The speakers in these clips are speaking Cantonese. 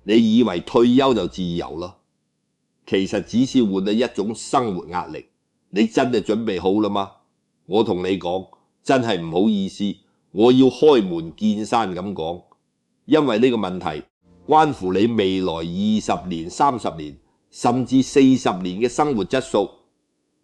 你以為退休就自由咯？其實只是換咗一種生活壓力。你真係準備好啦嗎？我同你講，真係唔好意思，我要開門見山咁講，因為呢個問題關乎你未來20年、30年，甚至40年嘅生活質素。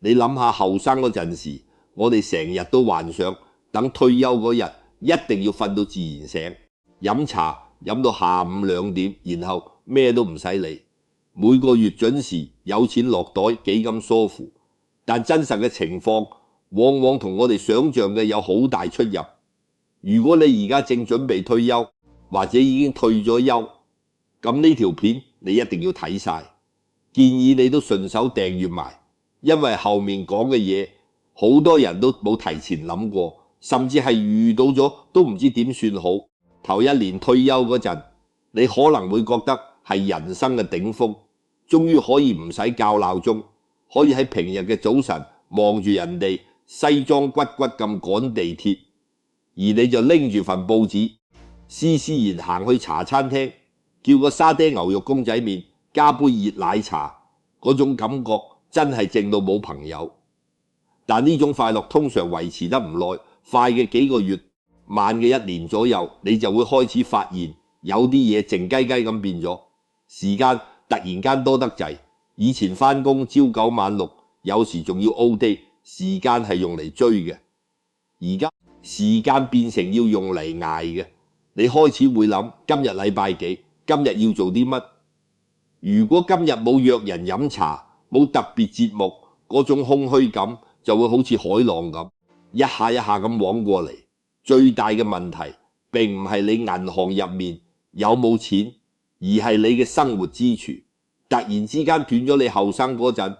你諗下後生嗰陣時，我哋成日都幻想等退休嗰日一定要瞓到自然醒，飲茶飲到下午2點，然後咩都唔使理，每個月準時有錢落袋，幾咁舒服。但真實嘅情況往往同我哋想象嘅有好大出入。如果你而家正準備退休，或者已經退咗休，咁呢條片你一定要睇晒，建議你都順手訂閱埋，因為後面講嘅嘢好多人都冇提前諗過，甚至係遇到咗都唔知點算好。頭1年退休嗰陣，你可能會覺得係人生嘅頂峰，終於可以唔使校鬧鐘，可以喺平日嘅早晨望住人哋西裝骨骨咁趕地鐵，而你就拎住份報紙，斯斯然行去茶餐廳，叫個沙爹牛肉公仔麵加杯熱奶茶，嗰種感覺真係正到冇朋友。但呢種快樂通常維持得唔耐，快嘅幾個月，慢嘅1年左右，你就會開始發現有啲嘢靜雞雞咁變咗，時間突然間多得滯。以前返工朝9晚6，有時仲要 OT， 時間係用嚟追嘅，而家時間變成要用嚟捱嘅。你開始會諗今日禮拜幾，今日要做啲乜？如果今日冇約人飲茶，冇特別節目，嗰種空虛感就會好似海浪咁，一下一下咁往過嚟。最大嘅問題並唔係你銀行入面有冇錢，而係你嘅生活支柱突然之間斷咗。你後生嗰陣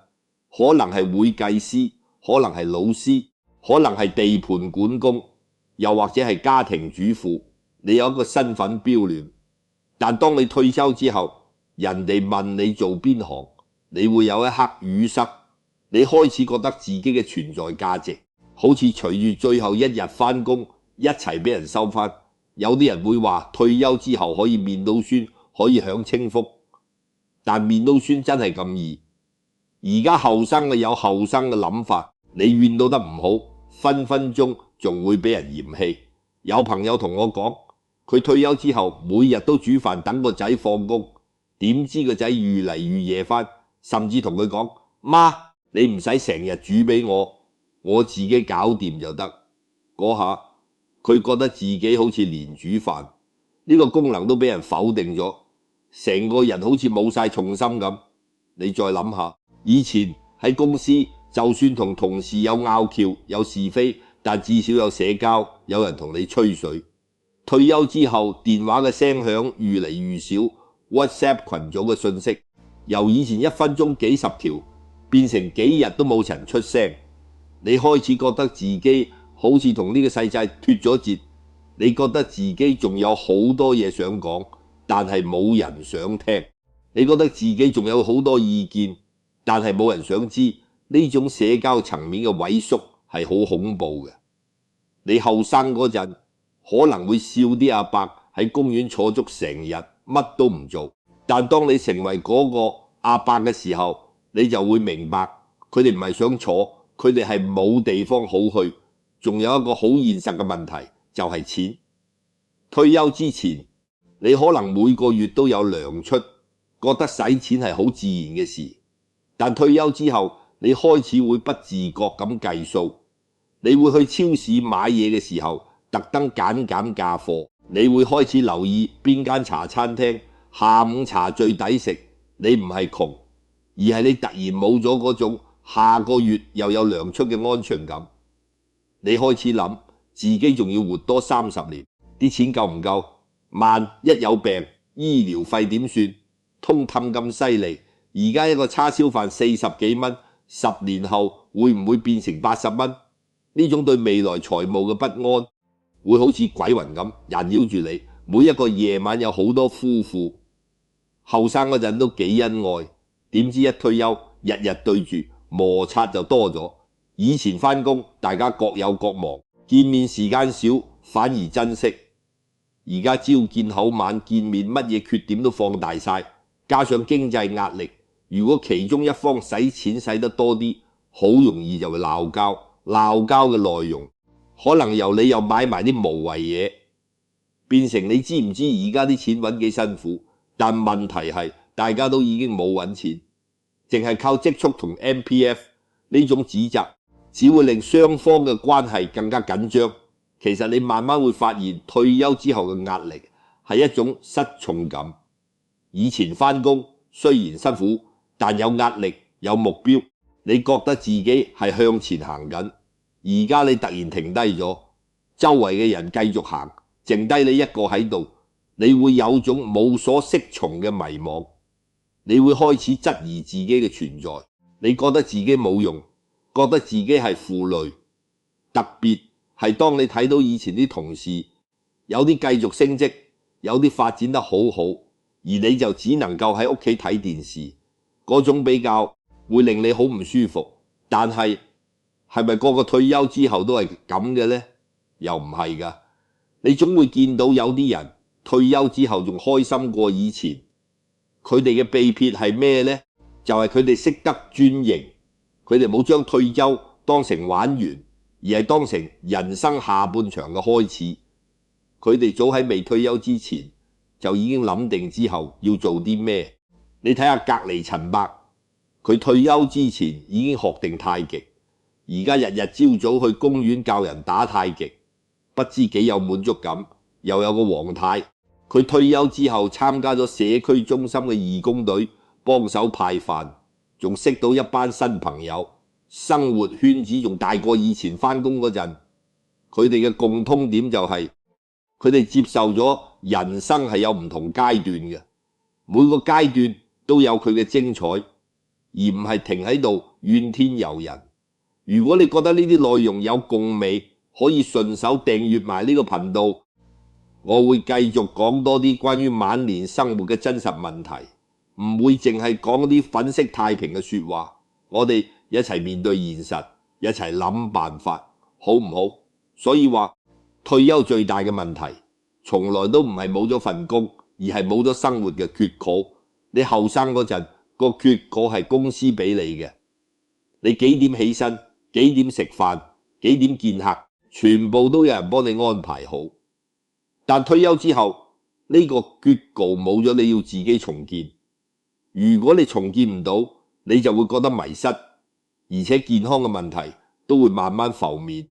可能係會計師，可能係老師，可能係地盤管工，又或者係家庭主婦，你有一個身份標聯。但當你退休之後，人哋問你做邊行，你會有一刻語塞，你開始覺得自己嘅存在價值好似隨住最後一日返工一齊俾人收返。有啲人會話退休之後可以面到酸，可以享清福，但面到酸真係咁易？而家後生嘅有後生嘅諗法，你怨到得唔好，分分鐘仲會俾人嫌棄。有朋友同我講，佢退休之後每日都煮飯等個仔放工，點知個仔越嚟越夜返，甚至同佢講，媽，你唔使成日煮俾我，我自己搞掂就得。嗰下佢覺得自己好似連煮飯呢個功能都俾人否定咗，成個人好似冇晒重心咁。你再諗下，以前喺公司就算同同事有拗撬有是非，但至少有社交，有人同你吹水。退休之後電話嘅聲響越嚟越少， WhatsApp 群組嘅信息由以前1分鐘幾10條變成幾日都冇人出聲。你開始覺得自己好似同呢個世界脫咗節，你覺得自己仲有好多嘢想講，但係冇人想聽。你覺得自己仲有好多意見，但係冇人想知。呢種社交層面嘅萎縮係好恐怖嘅。你後生嗰陣可能會笑啲阿伯喺公園坐足成日乜都唔做，但當你成為嗰個阿伯嘅時候，你就會明白佢哋唔係想坐，佢哋係冇地方好去。仲有一個好現實嘅問題，就係錢。退休之前你可能每個月都有糧出，覺得使錢係好自然嘅事，但退休之後你開始會不自覺咁計數。你會去超市買嘢嘅時候特登減價貨，你會開始留意邊間茶餐廳下午茶最抵食。你唔係窮，而係你突然冇咗嗰種下個月又有糧出嘅安全感。你開始諗自己仲要活多30年，啲錢夠唔夠？萬一有病，醫療費點算？通氹咁犀利，而家一個叉燒飯40幾蚊，10年後會唔會變成80蚊？呢種對未來財務嘅不安會好似鬼魂咁縈繞住你。每一個夜晚有好多夫婦，後生嗰陣都幾恩愛，點知一退休日日對住，摩擦就多咗。以前返工大家各有各忙，見面時間少反而珍惜。而家朝見口晚見面，乜嘢缺點都放大晒，加上經濟壓力，如果其中一方使錢使得多啲，好容易就會鬧交。鬧交嘅內容可能由你又買埋啲無謂嘢，變成你知唔知而家啲錢揾幾辛苦？但問題係大家都已經冇揾錢，淨係靠積蓄同 MPF 呢種指責，只會令雙方嘅關係更加緊張。其實你慢慢會發現，退休之後嘅壓力係一種失重感。以前返工雖然辛苦，但有壓力有目標，你覺得自己係向前行緊。而家你突然停低咗，周圍嘅人繼續行，剩低你一個喺度，你會有種無所適從嘅迷惘，你會開始質疑自己嘅存在，你覺得自己冇用，覺得自己係負累。特別係當你睇到以前啲同事有啲繼續升職，有啲發展得好好，而你就只能夠喺屋企睇電視，嗰種比較會令你好唔舒服。但係咪個個退休之後都係咁嘅呢？又唔係㗎。你總會見到有啲人退休之後仲開心過以前。佢哋嘅秘訣係咩呢？就係佢哋識得轉型，佢哋冇將退休當成玩完，而係當成人生下半場嘅開始。佢哋早喺未退休之前就已經諗定之後要做啲咩。你睇下隔離陳伯，佢退休之前已經學定太極，而家日日朝早去公園教人打太極，不知幾有滿足感。又有個黃太，佢退休之後參加咗社區中心嘅義工隊，幫手派飯，仲識到一班新朋友，生活圈子仲大過以前返工嗰陣。佢哋嘅共通點就係佢哋接受咗人生係有唔同階段嘅，每個階段都有佢嘅精彩，而唔係停喺度怨天尤人。如果你覺得呢啲內容有共鳴，可以順手訂閱埋呢個頻道，我會繼續講多啲關於晚年生活嘅真實問題，唔會淨係講啲粉飾太平嘅說話。我哋一齊面對現實，一齊諗辦法，好唔好？所以話退休最大嘅問題，從來都唔係冇咗份工，而係冇咗生活嘅缺口。你後生嗰陣個缺口係公司俾你嘅，你幾點起身，幾點食飯，幾點見客，全部都有人幫你安排好。但退休之後呢個缺口冇咗，你要自己重建。如果你重建唔到，你就會覺得迷失，而且健康嘅問題都會慢慢浮面。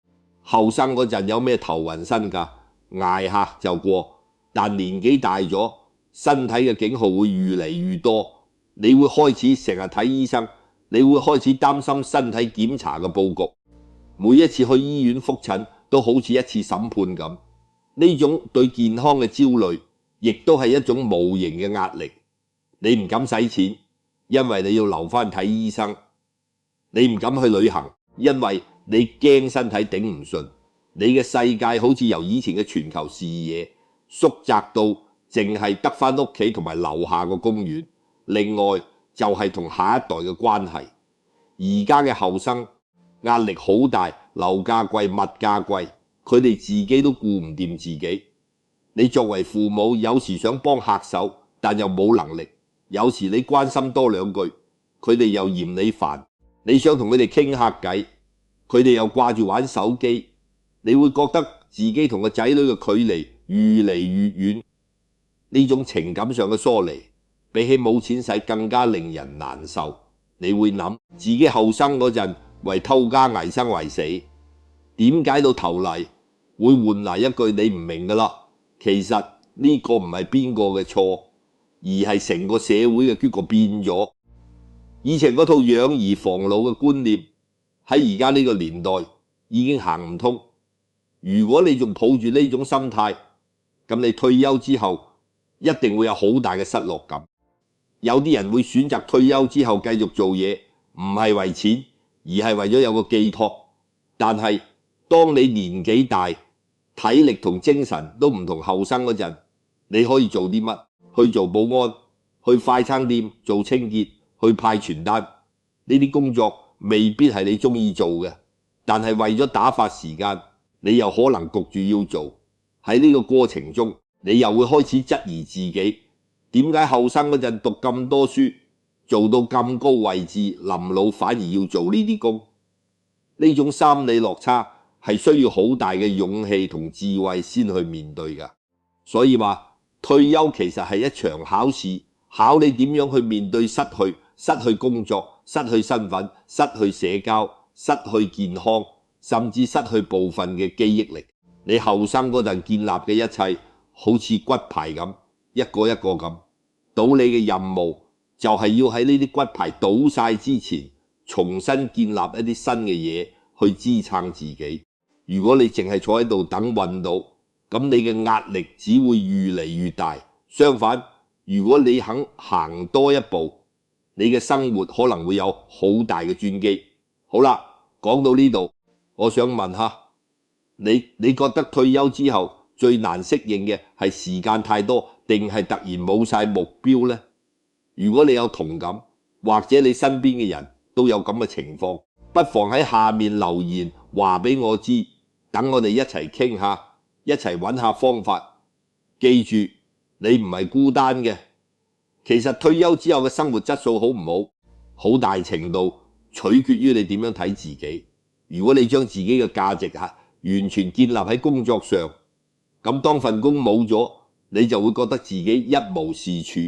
後生嗰陣有咩頭暈身㗎？捱下就過。但年紀大咗，身體嘅警號會越嚟越多，你會開始成日睇醫生，你會開始擔心身體檢查嘅佈局。每一次去醫院覆診都好似一次審判咁。呢種對健康嘅焦慮，亦都係一種無形嘅壓力。你唔敢使錢，因為你要留返睇醫生；你唔敢去旅行，因為你驚身體頂唔順。你嘅世界好似由以前嘅全球視野縮窄到淨係得返屋企同埋樓下個公園。另外就係同下一代嘅關係。而家嘅後生壓力好大，樓價貴，物價貴。佢哋自己都顧唔掂自己。你作為父母，有時想幫客手，但又冇能力。有時你關心多兩句，佢哋又嫌你煩。你想同佢哋傾下偈，佢哋又掛住玩手機。你會覺得自己同個仔女嘅距離越嚟越遠。呢種情感上嘅疏離，比起冇錢使更加令人難受。你會諗自己後生嗰陣為偷家危生為死，點解到頭嚟會換嚟一句你唔明㗎啦？其實呢個唔係邊個嘅錯，而係成個社會嘅結構變咗。以前嗰套養兒防老嘅觀念喺而家呢個年代已經行唔通。如果你仲抱住呢種心態，咁你退休之後一定會有好大嘅失落感。有啲人會選擇退休之後繼續做嘢，唔係為錢，而係為咗有個寄託。但係當你年紀大，體力同精神都唔同後生嗰陣，你可以做啲乜？去做保安，去快餐店做清潔，去派傳單。呢啲工作未必係你中意做嘅，但係為咗打發時間，你又可能焗住要做。喺呢個過程中，你又會開始質疑自己，點解後生嗰陣讀咁多書，做到咁高位置，臨老反而要做呢啲工？呢種心理落差係需要好大嘅勇氣同智慧先去面對㗎。所以話退休其實係一場考試，考你點樣去面對失去工作、失去身份、失去社交、失去健康，甚至失去部分嘅記憶力。你後生嗰陣建立嘅一切好似骨牌咁，一個一個咁，到你嘅任務就係要喺呢啲骨牌倒晒之前，重新建立一啲新嘅嘢去支撐自己。如果你淨係坐喺度等運到，咁你嘅壓力只會越嚟越大。相反，如果你肯行多一步，你嘅生活可能會有好大嘅轉機。好啦，講到呢度，我想問下你覺得退休之後最難適應嘅係時間太多，定係突然冇晒目標呢？如果你有同感，或者你身邊嘅人都有咁嘅情況，不妨喺下面留言話俾我知，等我哋一齊傾下，一齊揾下方法。記住，你唔係孤單嘅。其實退休之後嘅生活質素好唔好，好大程度取決於你點樣睇自己。如果你將自己嘅價值完全建立喺工作上，咁當份工冇咗，你就會覺得自己一無是處。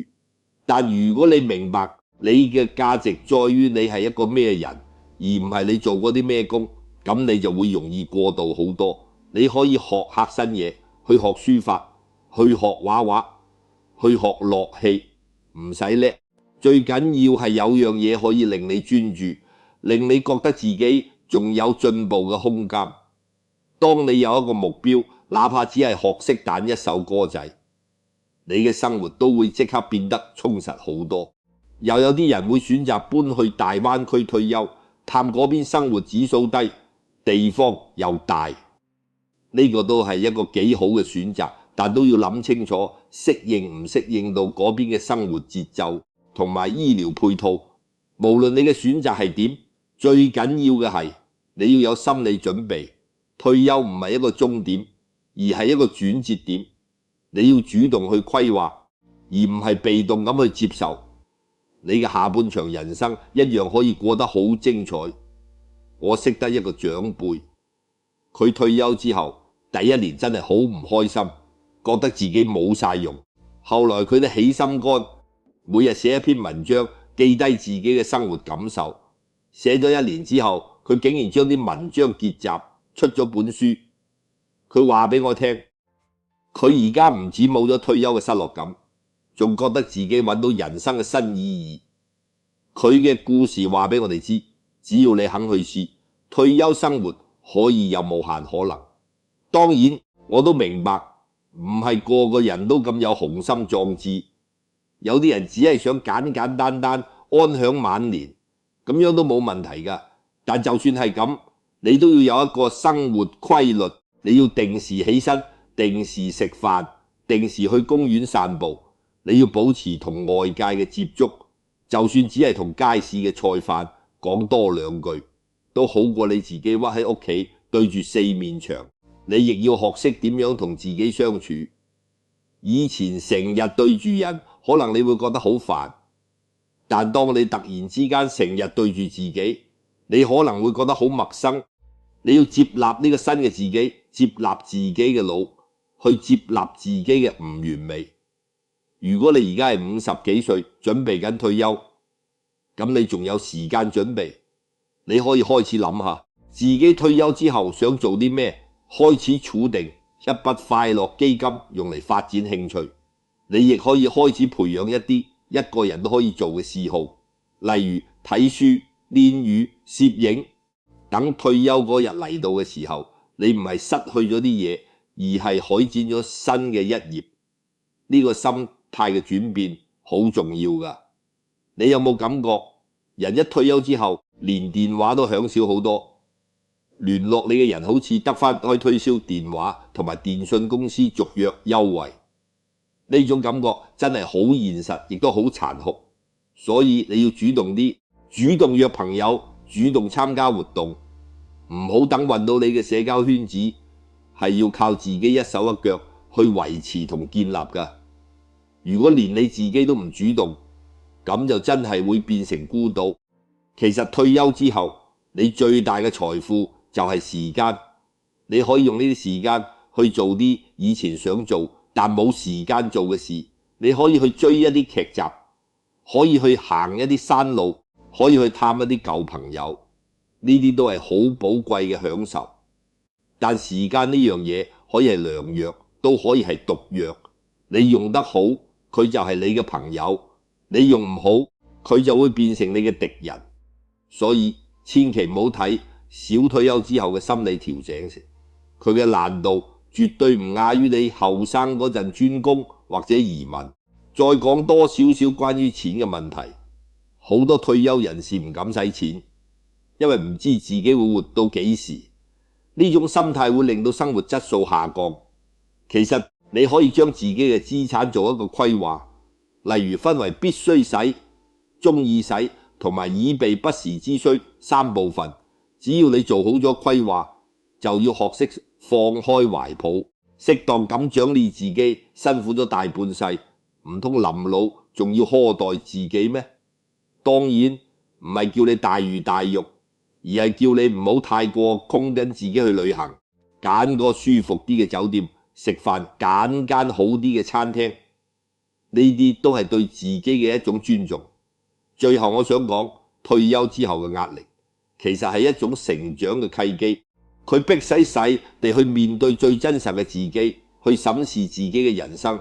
但如果你明白你嘅價值在於你係一個咩人，而唔係你做過啲咩工，咁你就會容易過渡好多。你可以學下新嘢，去學書法，去學畫畫，去學樂器，唔使叻，最緊要係有樣嘢可以令你專注，令你覺得自己仲有進步嘅空間。當你有一個目標，哪怕只係學識彈一首歌仔，你嘅生活都會即刻變得充實好多。又有啲人會選擇搬去大灣區退休，探嗰邊生活指數低，地方又大，呢個都係一個幾好嘅選擇，但都要諗清楚適應唔適應到嗰邊嘅生活節奏同埋醫療配套。無論你嘅選擇係點，最緊要嘅係你要有心理準備。退休唔係一個終點，而係一個轉折點。你要主動去規劃，而唔係被動咁去接受。你嘅下半場人生一樣可以過得好精彩。我識得一個長輩，佢退休之後第一年真係好唔開心，覺得自己冇晒用。後來佢都起心肝，每日寫一篇文章，記低自己嘅生活感受。寫咗一年之後，佢竟然將啲文章結集出咗本書。佢話俾我聽，佢而家唔止冇咗退休嘅失落感，仲覺得自己揾到人生嘅新意義。佢嘅故事話俾我哋知，只要你肯去試，退休生活可以有無限可能。當然我都明白，唔係個個人都咁有雄心壯志，有啲人只係想簡簡單單安享晚年，咁樣都冇問題㗎。但就算係咁，你都要有一個生活規律，你要定時起身，定時食飯，定時去公園散步。你要保持同外界嘅接觸，就算只係同街市嘅菜販講多兩句，都好過你自己屈喺屋企對住四面牆。你亦要學識點樣同自己相處。以前成日對住人，可能你會覺得好煩，但當你突然之間成日對住自己，你可能會覺得好陌生。你要接納呢個新嘅自己，接納自己嘅老，去接納自己嘅唔完美。如果你而家係50幾歲，準備緊退休，咁你仲有時間準備，你可以開始諗下自己退休之後想做啲咩，開始儲定一筆快樂基金用嚟發展興趣。你亦可以開始培養一啲一個人都可以做嘅嗜好，例如睇書、練語、攝影。等退休嗰日嚟到嘅時候，你唔係失去咗啲嘢，而係開展咗新嘅一頁。呢個心態嘅轉變好重要㗎。你有冇感覺人一退休之後，連電話都響少好多，聯絡你嘅人好似得返可以推銷電話同埋電信公司續約優惠。呢種感覺真係好現實，亦都好殘酷。所以你要主動啲，主動約朋友，主動參加活動，唔好等運到你嘅社交圈子，係要靠自己一手一腳去維持同建立㗎。如果連你自己都唔主動，咁就真係會變成孤島。其實退休之後，你最大嘅財富就係時間，你可以用呢啲時間去做啲以前想做但冇時間做嘅事，你可以去追一啲劇集，可以去行一啲山路，可以去探一啲舊朋友，呢啲都係好寶貴嘅享受。但時間呢樣嘢可以係良藥，都可以係毒藥。你用得好，佢就係你嘅朋友；你用唔好，佢就會變成你嘅敵人。所以千祈唔好睇小退休之後嘅心理調整，佢嘅難度絕對唔亞於你後生嗰陣轉工或者移民。再講多少少關於錢嘅問題，好多退休人士唔敢使錢，因為唔知自己會活到幾時。呢種心態會令到生活質素下降。其實你可以將自己嘅資產做一個規劃，例如分為必須使、中意使同埋以備不時之需三部分。只要你做好咗規劃，就要學識放開懷抱，適當咁獎勵自己辛苦咗大半世，唔通臨老仲要苛待自己咩？當然唔係叫你大魚大肉，而係叫你唔好太過供緊自己去旅行，揀個舒服啲嘅酒店食飯，揀間好啲嘅餐廳，呢啲都係對自己嘅一種尊重。最後我想講，退休之後嘅壓力其實係一種成長嘅契機，佢迫使你去面對最真實嘅自己，去審視自己嘅人生。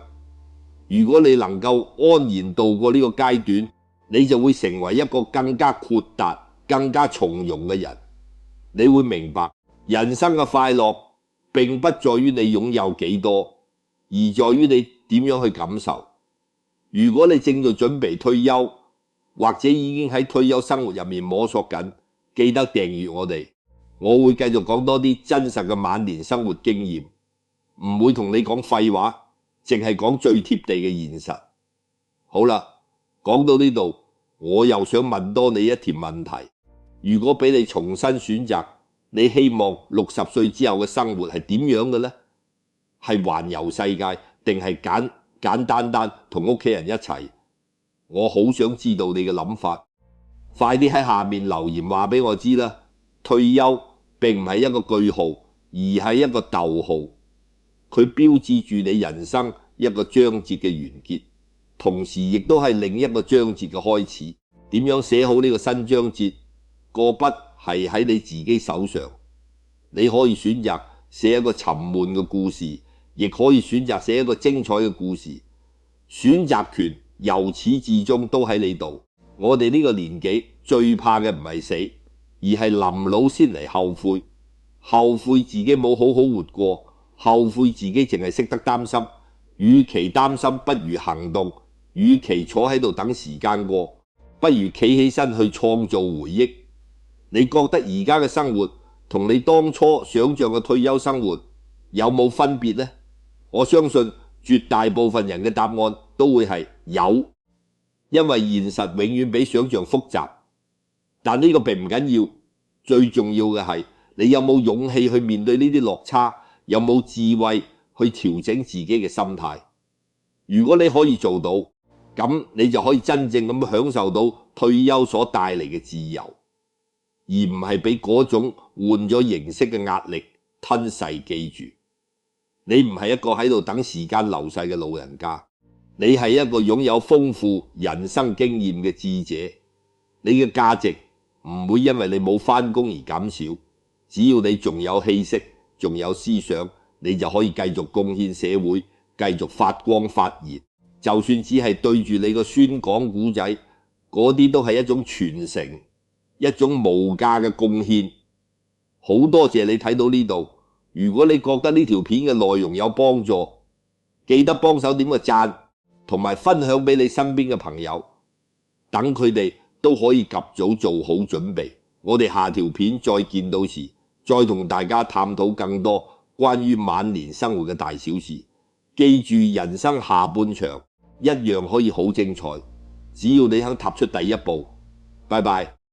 如果你能夠安然度過呢個階段，你就會成為一個更加豁達、更加從容嘅人。你會明白，人生嘅快樂並不在於你擁有幾多，而在於你點樣去感受。如果你正在準備退休，或者已經喺退休生活入面摸索緊，記得訂閱我哋，我會繼續講多啲真實嘅晚年生活經驗，唔會同你講廢話，淨係講最貼地嘅現實。好啦，講到呢度，我又想問多你一條問題：如果俾你重新選擇，你希望60歲之後嘅生活係點樣嘅呢？係環遊世界，定係簡單同屋企人一齊？我好想知道你嘅諗法，快啲喺下面留言話俾我知啦。退休並唔係一個句號，而係一個逗號，佢標誌住你人生一個章節嘅完結，同時亦都係另一個章節嘅開始。點樣寫好呢個新章節？個筆係喺你自己手上。你可以選擇寫一個沉悶嘅故事，亦可以選擇寫一個精彩嘅故事。選擇權由始至終都喺你度。我哋呢個年紀最怕嘅唔係死，而係臨老先嚟後悔，後悔自己冇好好活過，後悔自己淨係識得擔心。與其擔心，不如行動；與其坐喺度等時間過，不如企起身去創造回憶。你覺得而家嘅生活同你當初想象嘅退休生活有冇分別呢？我相信絕大部分人嘅答案都會係有，因為現實永遠比想象複雜。但呢個並唔緊要，最重要嘅係你有冇勇氣去面對呢啲落差，有冇智慧去調整自己嘅心態。如果你可以做到，咁你就可以真正咁享受到退休所帶嚟嘅自由，而唔係俾嗰種換咗形式嘅壓力吞噬。記住，你唔係一個喺度等時間流逝嘅老人家，你係一個擁有豐富人生經驗嘅智者。你嘅價值唔會因為你冇返工而減少，只要你仲有氣息，仲有思想，你就可以繼續貢獻社會，繼續發光發熱。就算只係對住你個孫講古仔，嗰啲都係一種傳承，一種無價嘅貢獻。好多謝你睇到呢度。如果你覺得呢條片嘅內容有幫助，記得幫手點個讚，同埋分享俾你身邊嘅朋友，等佢哋都可以及早做好準備。我哋下條片再見到時，再同大家探討更多關於晚年生活嘅大小事。記住，人生下半場一樣可以好精彩，只要你肯踏出第一步。拜拜。